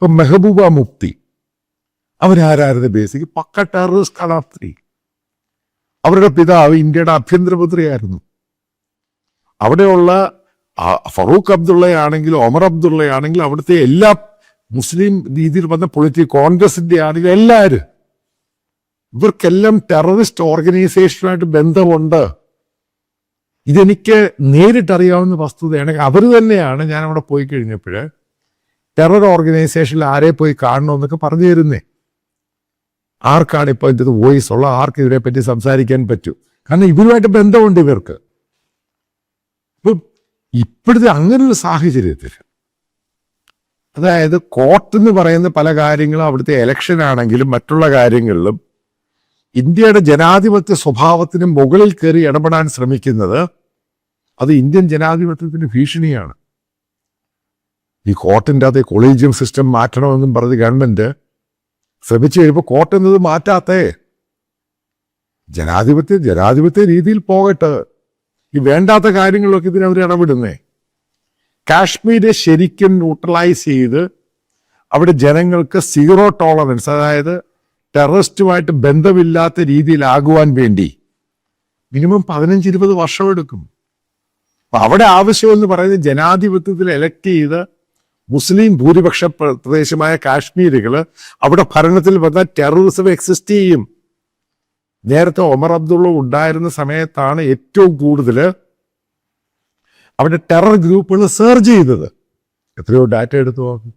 ഇപ്പൊ മെഹബൂബ മുഫ്തി അവരാരായിരുന്നു? ബേസിക് പക്ക ടെററിസ്റ്റ് സ്ഥാനാർത്ഥി. അവരുടെ പിതാവ് ഇന്ത്യയുടെ ആഭ്യന്തരമന്ത്രിയായിരുന്നു. അവിടെയുള്ള ഫറൂഖ് അബ്ദുള്ളയാണെങ്കിലും ഒമർ അബ്ദുള്ളയാണെങ്കിലും അവിടുത്തെ എല്ലാ മുസ്ലിം രീതിയിൽ വന്ന കോൺഗ്രസിന്റെ ആണെങ്കിലും എല്ലാവരും ഇവർക്കെല്ലാം ടെററിസ്റ്റ് ഓർഗനൈസേഷനുമായിട്ട് ബന്ധമുണ്ട്. ഇതെനിക്ക് നേരിട്ടറിയാവുന്ന വസ്തുതയാണ്. അവർ തന്നെയാണ് ഞാൻ അവിടെ പോയി കഴിഞ്ഞപ്പോൾ ടെറർ ഓർഗനൈസേഷനിൽ ആരെ പോയി കാണണമെന്നൊക്കെ പറഞ്ഞു തരുന്നേ. ആർക്കാണ് ഇപ്പോൾ ഇതിന് വോയിസ് ഉള്ള, ആർക്ക് ഇതിനെപ്പറ്റി സംസാരിക്കാൻ പറ്റും? കാരണം ഇവരുമായിട്ട് ബന്ധമുണ്ട് ഇവർക്ക്. ഇപ്പം ഇപ്പോഴത്തെ അങ്ങനെയുള്ള സാഹചര്യത്തിൽ, അതായത് കോർട്ട് എന്ന് പറയുന്ന പല കാര്യങ്ങളും അവിടുത്തെ എലക്ഷൻ ആണെങ്കിലും മറ്റുള്ള കാര്യങ്ങളിലും ഇന്ത്യയുടെ ജനാധിപത്യ സ്വഭാവത്തിന് മുകളിൽ കയറി ഇടപെടാൻ ശ്രമിക്കുന്നത് അത് ഇന്ത്യൻ ജനാധിപത്യത്തിന് ഭീഷണിയാണ്. ഈ കോർട്ടിൻ്റെ അകത്തെ കൊളീജിയം സിസ്റ്റം മാറ്റണമെന്നും പറഞ്ഞ് ഗവൺമെന്റ് ശ്രമിച്ചു കഴിയുമ്പോൾ കോർട്ട് എന്നത് മാറ്റാത്തേ. ജനാധിപത്യ രീതിയിൽ പോകട്ടെ. ഈ വേണ്ടാത്ത കാര്യങ്ങളിലൊക്കെ ഇതിനവർ ഇടപെടുന്നേ. കാശ്മീരെ ശരിക്കും ന്യൂട്രലൈസ് ചെയ്ത് അവിടെ ജനങ്ങൾക്ക് സീറോ ടോളറൻസ്, അതായത് ടെററിസ്റ്റുമായിട്ട് ബന്ധമില്ലാത്ത രീതിയിലാകുവാൻ വേണ്ടി മിനിമം 15-20 വർഷം എടുക്കും. അപ്പൊ അവിടെ ആവശ്യമെന്ന് പറയുന്നത് ജനാധിപത്യത്തിൽ എലക്ട് ചെയ്ത് മുസ്ലിം ഭൂരിപക്ഷ പ്രദേശമായ കാശ്മീരുകൾ അവിടെ ഭരണത്തിൽ വന്നാൽ ടെററിസം എക്സിസ്റ്റ് ചെയ്യും. നേരത്തെ ഒമർ അബ്ദുള്ള ഉണ്ടായിരുന്ന സമയത്താണ് ഏറ്റവും കൂടുതൽ അവിടെ ടെറർ ഗ്രൂപ്പുകൾ സർജ് ചെയ്തത്. എത്രയോ ഡാറ്റ എടുത്തു നോക്കും.